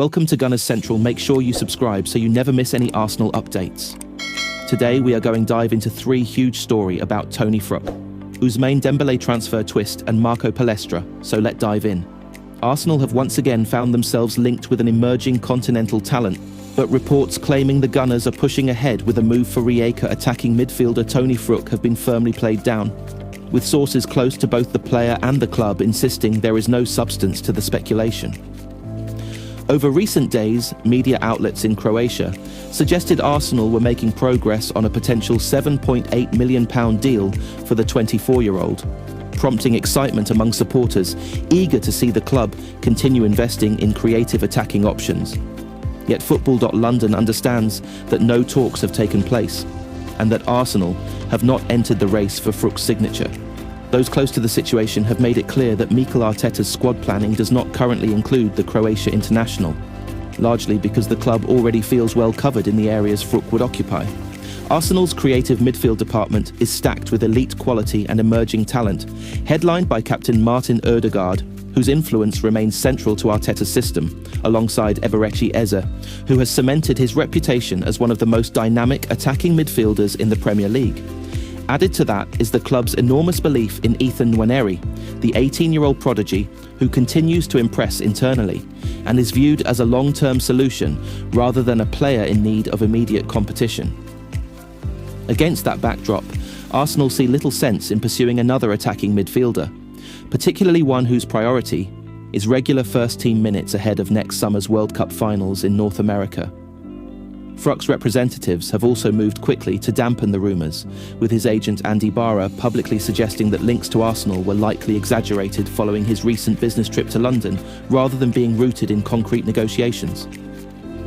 Welcome to Gunners Central. Make sure you subscribe so you never miss any Arsenal updates. Today we are going dive into three huge stories about Tony Fruck, Ousmane Dembele transfer twist and Marco Palestra, so let's dive in. Arsenal have once again found themselves linked with an emerging continental talent, but reports claiming the Gunners are pushing ahead with a move for Rijeka attacking midfielder Tony Fruck have been firmly played down, with sources close to both the player and the club insisting there is no substance to the speculation. Over recent days, media outlets in Croatia suggested Arsenal were making progress on a potential £7.8 million deal for the 24-year-old, prompting excitement among supporters eager to see the club continue investing in creative attacking options. Yet Football.London understands that no talks have taken place and that Arsenal have not entered the race for Fruck's signature. Those close to the situation have made it clear that Mikel Arteta's squad planning does not currently include the Croatia international, largely because the club already feels well covered in the areas Fruck would occupy. Arsenal's creative midfield department is stacked with elite quality and emerging talent, headlined by captain Martin Ødegaard, whose influence remains central to Arteta's system, alongside Eberechi Eze, who has cemented his reputation as one of the most dynamic attacking midfielders in the Premier League. Added to that is the club's enormous belief in Ethan Nwaneri, the 18-year-old prodigy who continues to impress internally and is viewed as a long-term solution rather than a player in need of immediate competition. Against that backdrop, Arsenal see little sense in pursuing another attacking midfielder, particularly one whose priority is regular first-team minutes ahead of next summer's World Cup finals in North America. Fruck's representatives have also moved quickly to dampen the rumours, with his agent Andy Barra publicly suggesting that links to Arsenal were likely exaggerated following his recent business trip to London rather than being rooted in concrete negotiations.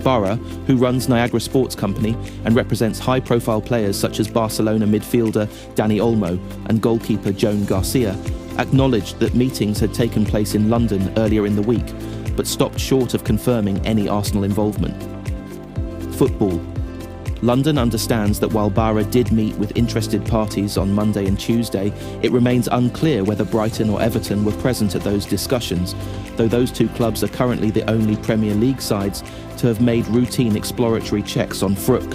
Barra, who runs Niagara Sports Company and represents high-profile players such as Barcelona midfielder Dani Olmo and goalkeeper Joan Garcia, acknowledged that meetings had taken place in London earlier in the week, but stopped short of confirming any Arsenal involvement. Football. London understands that while Barra did meet with interested parties on Monday and Tuesday, it remains unclear whether Brighton or Everton were present at those discussions, though those two clubs are currently the only Premier League sides to have made routine exploratory checks on Fruck.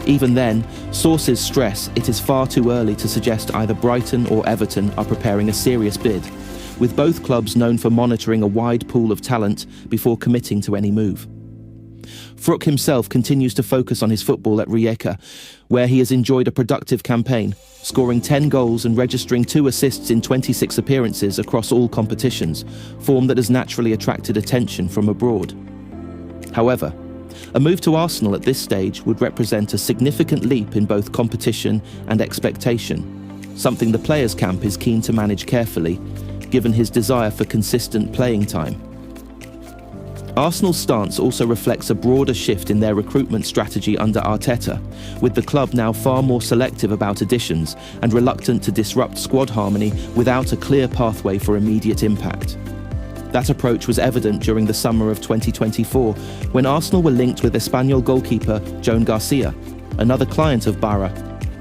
Even then, sources stress it is far too early to suggest either Brighton or Everton are preparing a serious bid, with both clubs known for monitoring a wide pool of talent before committing to any move. Fruck himself continues to focus on his football at Rijeka, where he has enjoyed a productive campaign, scoring 10 goals and registering 2 assists in 26 appearances across all competitions, form that has naturally attracted attention from abroad. However, a move to Arsenal at this stage would represent a significant leap in both competition and expectation, something the players' camp is keen to manage carefully, given his desire for consistent playing time. Arsenal's stance also reflects a broader shift in their recruitment strategy under Arteta, with the club now far more selective about additions and reluctant to disrupt squad harmony without a clear pathway for immediate impact. That approach was evident during the summer of 2024, when Arsenal were linked with Espanyol goalkeeper Joan Garcia, another client of Barra,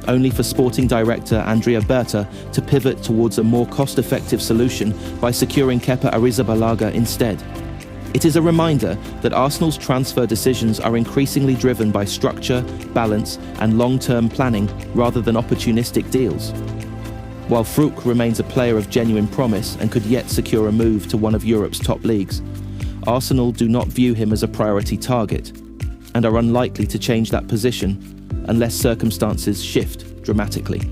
only for sporting director Andrea Berta to pivot towards a more cost-effective solution by securing Kepa Arrizabalaga instead. It is a reminder that Arsenal's transfer decisions are increasingly driven by structure, balance, and long-term planning rather than opportunistic deals. While Fruck remains a player of genuine promise and could yet secure a move to one of Europe's top leagues, Arsenal do not view him as a priority target and are unlikely to change that position unless circumstances shift dramatically.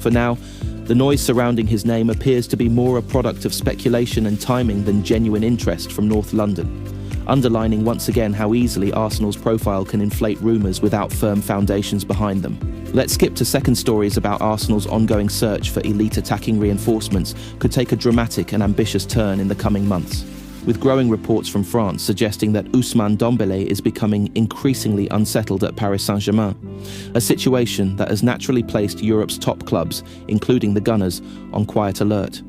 For now, the noise surrounding his name appears to be more a product of speculation and timing than genuine interest from North London, underlining once again how easily Arsenal's profile can inflate rumours without firm foundations behind them. Let's skip to second stories about Arsenal's ongoing search for elite attacking reinforcements could take a dramatic and ambitious turn in the coming months, with growing reports from France suggesting that Ousmane Dembele is becoming increasingly unsettled at Paris Saint-Germain, a situation that has naturally placed Europe's top clubs, including the Gunners, on quiet alert.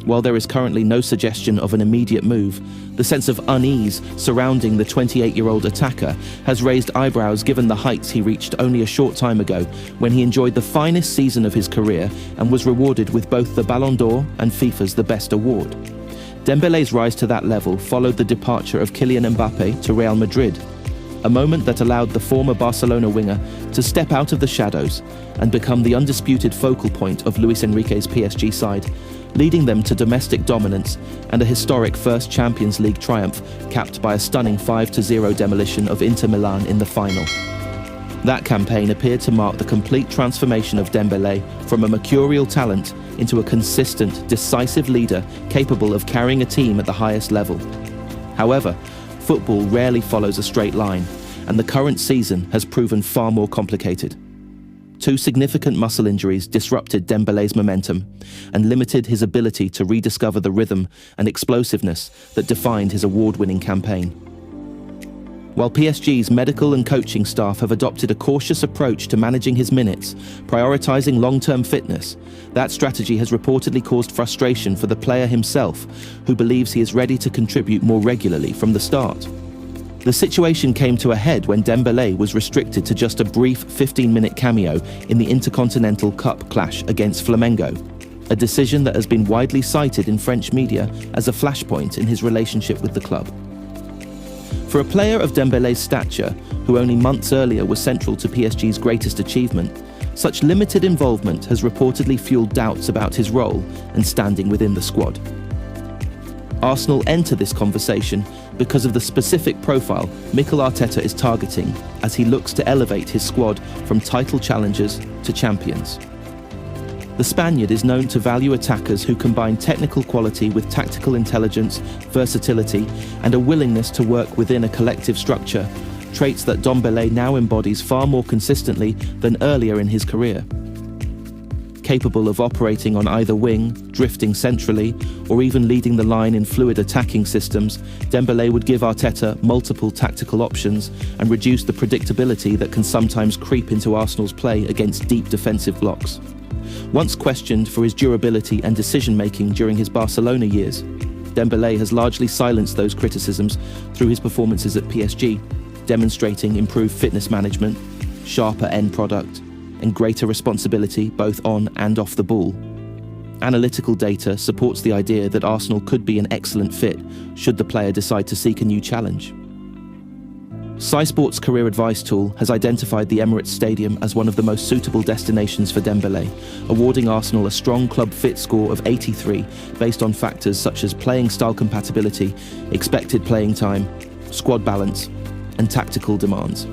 While there is currently no suggestion of an immediate move, the sense of unease surrounding the 28-year-old attacker has raised eyebrows given the heights he reached only a short time ago when he enjoyed the finest season of his career and was rewarded with both the Ballon d'Or and FIFA's The Best award. Dembele's rise to that level followed the departure of Kylian Mbappe to Real Madrid, a moment that allowed the former Barcelona winger to step out of the shadows and become the undisputed focal point of Luis Enrique's PSG side, leading them to domestic dominance and a historic first Champions League triumph capped by a stunning 5-0 demolition of Inter Milan in the final. That campaign appeared to mark the complete transformation of Dembele from a mercurial talent into a consistent, decisive leader capable of carrying a team at the highest level. However, football rarely follows a straight line, and the current season has proven far more complicated. Two significant muscle injuries disrupted Dembele's momentum and limited his ability to rediscover the rhythm and explosiveness that defined his award-winning campaign. While PSG's medical and coaching staff have adopted a cautious approach to managing his minutes, prioritizing long-term fitness, that strategy has reportedly caused frustration for the player himself, who believes he is ready to contribute more regularly from the start. The situation came to a head when Dembele was restricted to just a brief 15-minute cameo in the Intercontinental Cup clash against Flamengo, a decision that has been widely cited in French media as a flashpoint in his relationship with the club. For a player of Dembele's stature, who only months earlier was central to PSG's greatest achievement, such limited involvement has reportedly fueled doubts about his role and standing within the squad. Arsenal enter this conversation because of the specific profile Mikel Arteta is targeting as he looks to elevate his squad from title challengers to champions. The Spaniard is known to value attackers who combine technical quality with tactical intelligence, versatility, and a willingness to work within a collective structure, traits that Dembele now embodies far more consistently than earlier in his career. Capable of operating on either wing, drifting centrally, or even leading the line in fluid attacking systems, Dembele would give Arteta multiple tactical options and reduce the predictability that can sometimes creep into Arsenal's play against deep defensive blocks. Once questioned for his durability and decision-making during his Barcelona years, Dembele has largely silenced those criticisms through his performances at PSG, demonstrating improved fitness management, sharper end product, and greater responsibility both on and off the ball. Analytical data supports the idea that Arsenal could be an excellent fit should the player decide to seek a new challenge. SciSport's career advice tool has identified the Emirates Stadium as one of the most suitable destinations for Dembele, awarding Arsenal a strong club fit score of 83 based on factors such as playing style compatibility, expected playing time, squad balance, and tactical demands.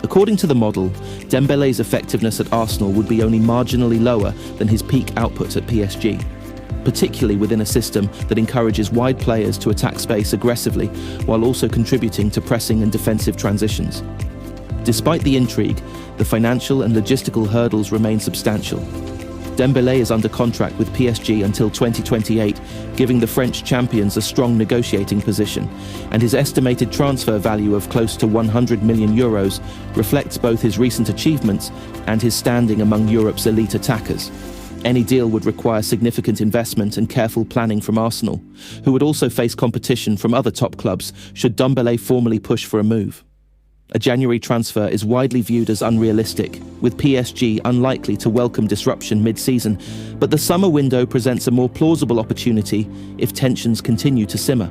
According to the model, Dembele's effectiveness at Arsenal would be only marginally lower than his peak output at PSG, particularly within a system that encourages wide players to attack space aggressively while also contributing to pressing and defensive transitions. Despite the intrigue, the financial and logistical hurdles remain substantial. Dembele is under contract with PSG until 2028, giving the French champions a strong negotiating position, and his estimated transfer value of close to €100 million reflects both his recent achievements and his standing among Europe's elite attackers. Any deal would require significant investment and careful planning from Arsenal, who would also face competition from other top clubs should Dembele formally push for a move. A January transfer is widely viewed as unrealistic, with PSG unlikely to welcome disruption mid-season, but the summer window presents a more plausible opportunity if tensions continue to simmer.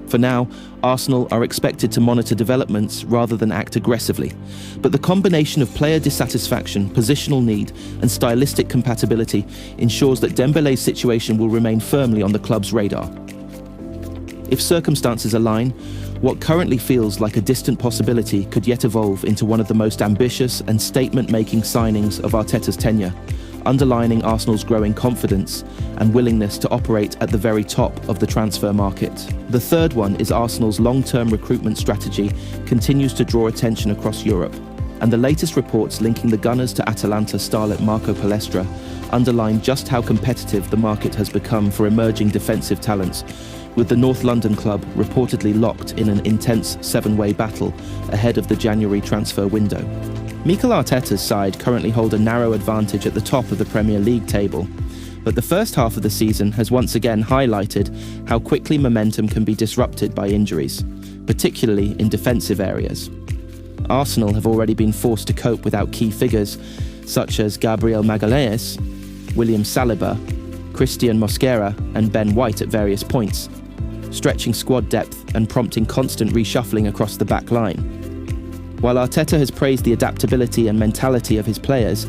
For now, Arsenal are expected to monitor developments rather than act aggressively, but the combination of player dissatisfaction, positional need, and stylistic compatibility ensures that Dembele's situation will remain firmly on the club's radar. If circumstances align, what currently feels like a distant possibility could yet evolve into one of the most ambitious and statement-making signings of Arteta's tenure, underlining Arsenal's growing confidence and willingness to operate at the very top of the transfer market. The third one is Arsenal's long-term recruitment strategy continues to draw attention across Europe, and the latest reports linking the Gunners to Atalanta starlet Marco Palestra underline just how competitive the market has become for emerging defensive talents, with the North London club reportedly locked in an intense seven-way battle ahead of the January transfer window. Mikel Arteta's side currently hold a narrow advantage at the top of the Premier League table, but the first half of the season has once again highlighted how quickly momentum can be disrupted by injuries, particularly in defensive areas. Arsenal have already been forced to cope without key figures such as Gabriel Magalhaes, William Saliba, Christian Mosquera and Ben White at various points, stretching squad depth and prompting constant reshuffling across the back line. While Arteta has praised the adaptability and mentality of his players,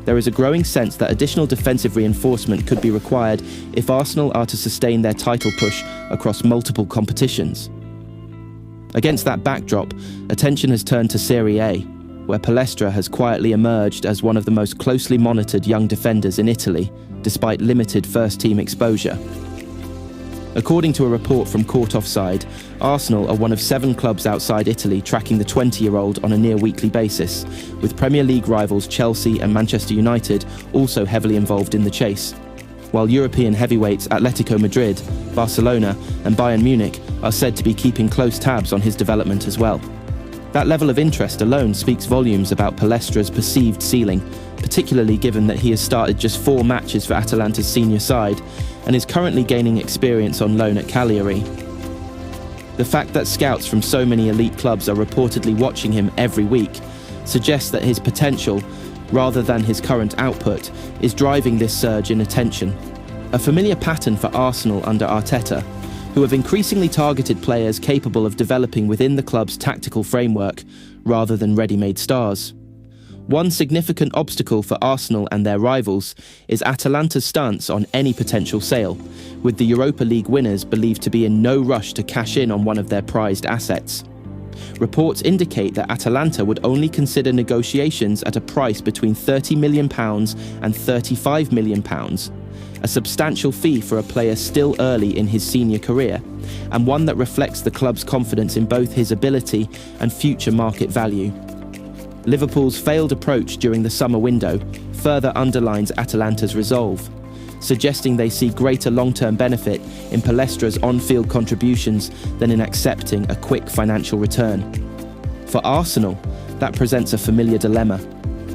there is a growing sense that additional defensive reinforcement could be required if Arsenal are to sustain their title push across multiple competitions. Against that backdrop, attention has turned to Serie A, where Palestra has quietly emerged as one of the most closely monitored young defenders in Italy, despite limited first-team exposure. According to a report from Court Offside, Arsenal are one of 7 clubs outside Italy tracking the 20-year-old on a near-weekly basis, with Premier League rivals Chelsea and Manchester United also heavily involved in the chase, while European heavyweights Atletico Madrid, Barcelona and Bayern Munich are said to be keeping close tabs on his development as well. That level of interest alone speaks volumes about Palestra's perceived ceiling, particularly given that he has started just 4 matches for Atalanta's senior side and is currently gaining experience on loan at Cagliari. The fact that scouts from so many elite clubs are reportedly watching him every week suggests that his potential, rather than his current output, is driving this surge in attention. A familiar pattern for Arsenal under Arteta, who have increasingly targeted players capable of developing within the club's tactical framework, rather than ready-made stars. One significant obstacle for Arsenal and their rivals is Atalanta's stance on any potential sale, with the Europa League winners believed to be in no rush to cash in on one of their prized assets. Reports indicate that Atalanta would only consider negotiations at a price between £30 million and £35 million, a substantial fee for a player still early in his senior career, and one that reflects the club's confidence in both his ability and future market value. Liverpool's failed approach during the summer window further underlines Atalanta's resolve, suggesting they see greater long-term benefit in Palestra's on-field contributions than in accepting a quick financial return. For Arsenal, that presents a familiar dilemma: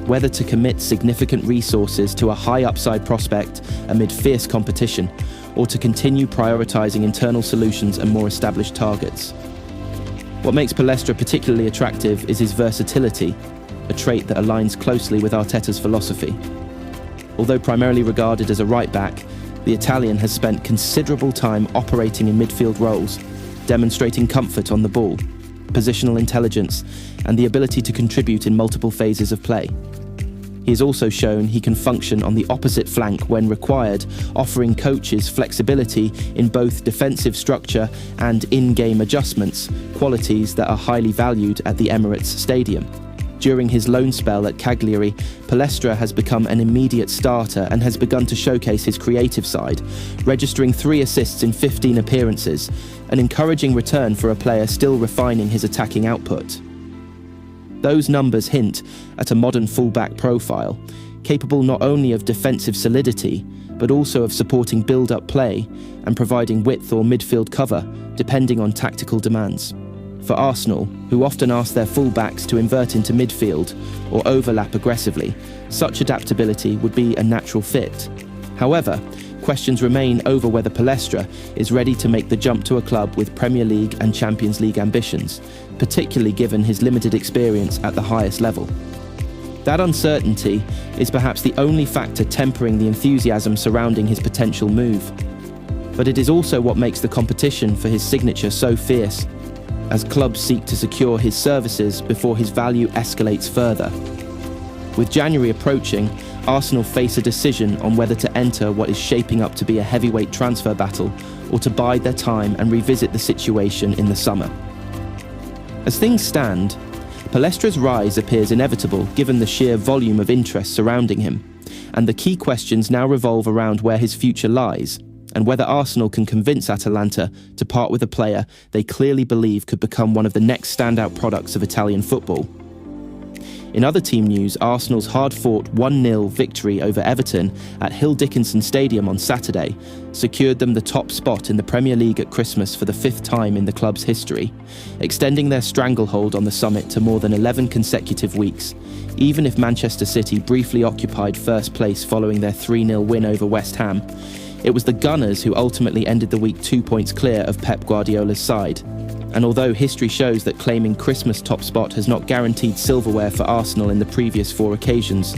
whether to commit significant resources to a high upside prospect amid fierce competition, or to continue prioritising internal solutions and more established targets. What makes Palestra particularly attractive is his versatility, a trait that aligns closely with Arteta's philosophy. Although primarily regarded as a right-back, the Italian has spent considerable time operating in midfield roles, demonstrating comfort on the ball, positional intelligence, and the ability to contribute in multiple phases of play. He has also shown he can function on the opposite flank when required, offering coaches flexibility in both defensive structure and in-game adjustments, qualities that are highly valued at the Emirates Stadium. During his loan spell at Cagliari, Palestra has become an immediate starter and has begun to showcase his creative side, registering 3 assists in 15 appearances, an encouraging return for a player still refining his attacking output. Those numbers hint at a modern fullback profile, capable not only of defensive solidity, but also of supporting build-up play and providing width or midfield cover, depending on tactical demands. For Arsenal, who often ask their fullbacks to invert into midfield or overlap aggressively, such adaptability would be a natural fit. However, questions remain over whether Palestra is ready to make the jump to a club with Premier League and Champions League ambitions, particularly given his limited experience at the highest level. That uncertainty is perhaps the only factor tempering the enthusiasm surrounding his potential move. But it is also what makes the competition for his signature so fierce, as clubs seek to secure his services before his value escalates further. With January approaching, Arsenal face a decision on whether to enter what is shaping up to be a heavyweight transfer battle, or to bide their time and revisit the situation in the summer. As things stand, Palestra's rise appears inevitable given the sheer volume of interest surrounding him, and the key questions now revolve around where his future lies, and whether Arsenal can convince Atalanta to part with a player they clearly believe could become one of the next standout products of Italian football. In other team news, Arsenal's hard-fought 1-0 victory over Everton at Hill Dickinson Stadium on Saturday secured them the top spot in the Premier League at Christmas for the 5th time in the club's history, extending their stranglehold on the summit to more than 11 consecutive weeks, even if Manchester City briefly occupied first place following their 3-0 win over West Ham. It was the Gunners who ultimately ended the week 2 points clear of Pep Guardiola's side. And although history shows that claiming Christmas top spot has not guaranteed silverware for Arsenal in the previous 4 occasions,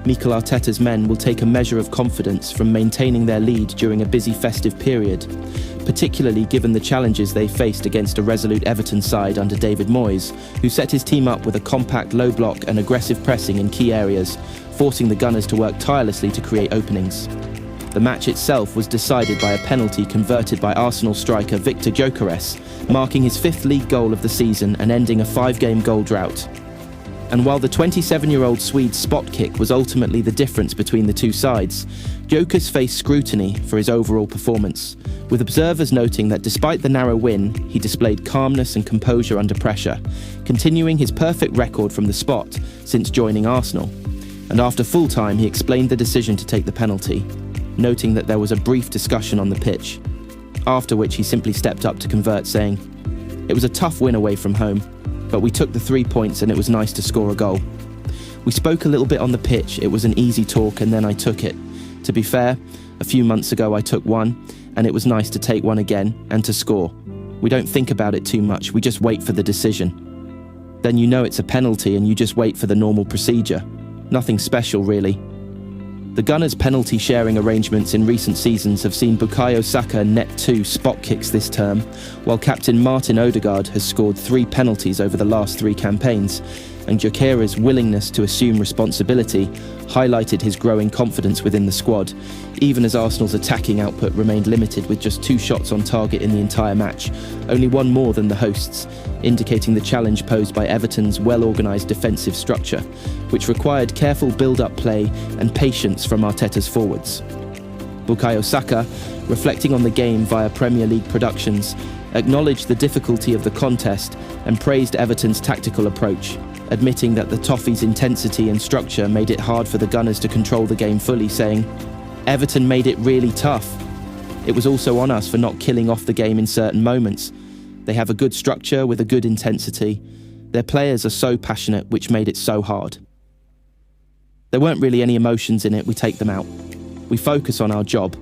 Mikel Arteta's men will take a measure of confidence from maintaining their lead during a busy festive period, particularly given the challenges they faced against a resolute Everton side under David Moyes, who set his team up with a compact low block and aggressive pressing in key areas, forcing the Gunners to work tirelessly to create openings. The match itself was decided by a penalty converted by Arsenal striker Victor Gyokeres, marking his 5th league goal of the season and ending a 5-game goal drought. And while the 27-year-old Swede's spot kick was ultimately the difference between the two sides, Gyokeres faced scrutiny for his overall performance, with observers noting that despite the narrow win, he displayed calmness and composure under pressure, continuing his perfect record from the spot since joining Arsenal. And after full time, he explained the decision to take the penalty, noting that there was a brief discussion on the pitch, after which he simply stepped up to convert, saying, "It was a tough win away from home, but we took the 3 points and it was nice to score a goal. We spoke a little bit on the pitch, it was an easy talk and then I took it. To be fair, a few months ago I took one, and it was nice to take one again and to score. We don't think about it too much, we just wait for the decision. Then you know it's a penalty and you just wait for the normal procedure. Nothing special really." The Gunners' penalty sharing arrangements in recent seasons have seen Bukayo Saka net 2 spot kicks this term, while captain Martin Odegaard has scored 3 penalties over the last 3 campaigns, and Gyokeres' willingness to assume responsibility highlighted his growing confidence within the squad, even as Arsenal's attacking output remained limited with just 2 shots on target in the entire match, only 1 more than the hosts, indicating the challenge posed by Everton's well-organised defensive structure, which required careful build-up play and patience from Arteta's forwards. Bukayo Saka, reflecting on the game via Premier League productions, acknowledged the difficulty of the contest and praised Everton's tactical approach, admitting that the Toffees' intensity and structure made it hard for the Gunners to control the game fully, saying, "Everton made it really tough. It was also on us for not killing off the game in certain moments. They have a good structure with a good intensity. Their players are so passionate, which made it so hard. There weren't really any emotions in it, we take them out. We focus on our job.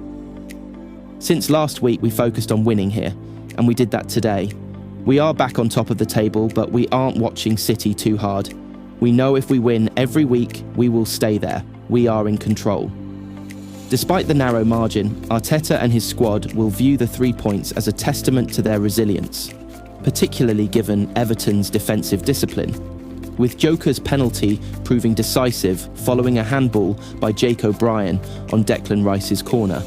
Since last week we focused on winning here, and we did that today. We are back on top of the table, but we aren't watching City too hard. We know if we win every week, we will stay there. We are in control." Despite the narrow margin, Arteta and his squad will view the 3 points as a testament to their resilience, particularly given Everton's defensive discipline, with Gyokeres' penalty proving decisive following a handball by Jake O'Brien on Declan Rice's corner.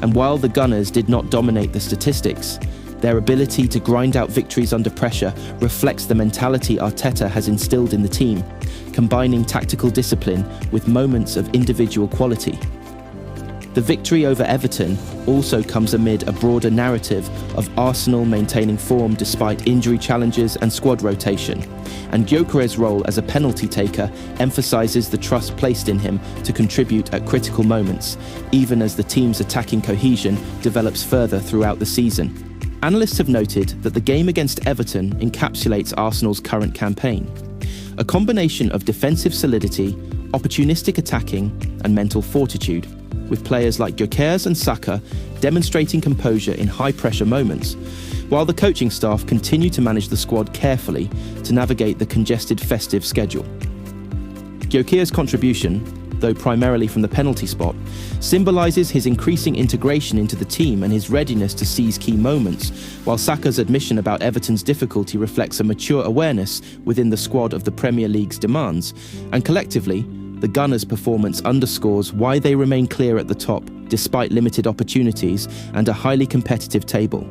And while the Gunners did not dominate the statistics, their ability to grind out victories under pressure reflects the mentality Arteta has instilled in the team, combining tactical discipline with moments of individual quality. The victory over Everton also comes amid a broader narrative of Arsenal maintaining form despite injury challenges and squad rotation, and Gyokeres' role as a penalty taker emphasises the trust placed in him to contribute at critical moments, even as the team's attacking cohesion develops further throughout the season. Analysts have noted that the game against Everton encapsulates Arsenal's current campaign. A combination of defensive solidity, opportunistic attacking, and mental fortitude, with players like Gyokeres and Saka demonstrating composure in high-pressure moments, while the coaching staff continue to manage the squad carefully to navigate the congested festive schedule. Gyokeres' contribution, though primarily from the penalty spot, symbolises his increasing integration into the team and his readiness to seize key moments, while Saka's admission about Everton's difficulty reflects a mature awareness within the squad of the Premier League's demands, and collectively, the Gunners' performance underscores why they remain clear at the top despite limited opportunities and a highly competitive table,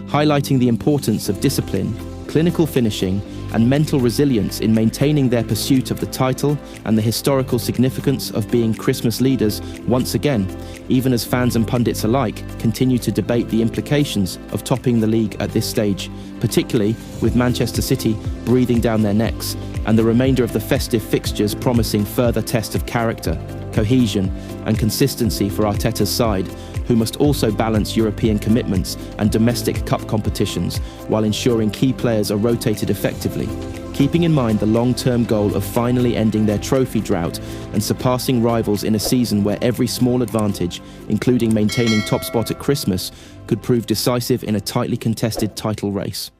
highlighting the importance of discipline, clinical finishing, and mental resilience in maintaining their pursuit of the title and the historical significance of being Christmas leaders once again, even as fans and pundits alike continue to debate the implications of topping the league at this stage, particularly with Manchester City breathing down their necks and the remainder of the festive fixtures promising further test of character, cohesion, and consistency for Arteta's side, who must also balance European commitments and domestic cup competitions while ensuring key players are rotated effectively, keeping in mind the long-term goal of finally ending their trophy drought and surpassing rivals in a season where every small advantage, including maintaining top spot at Christmas, could prove decisive in a tightly contested title race.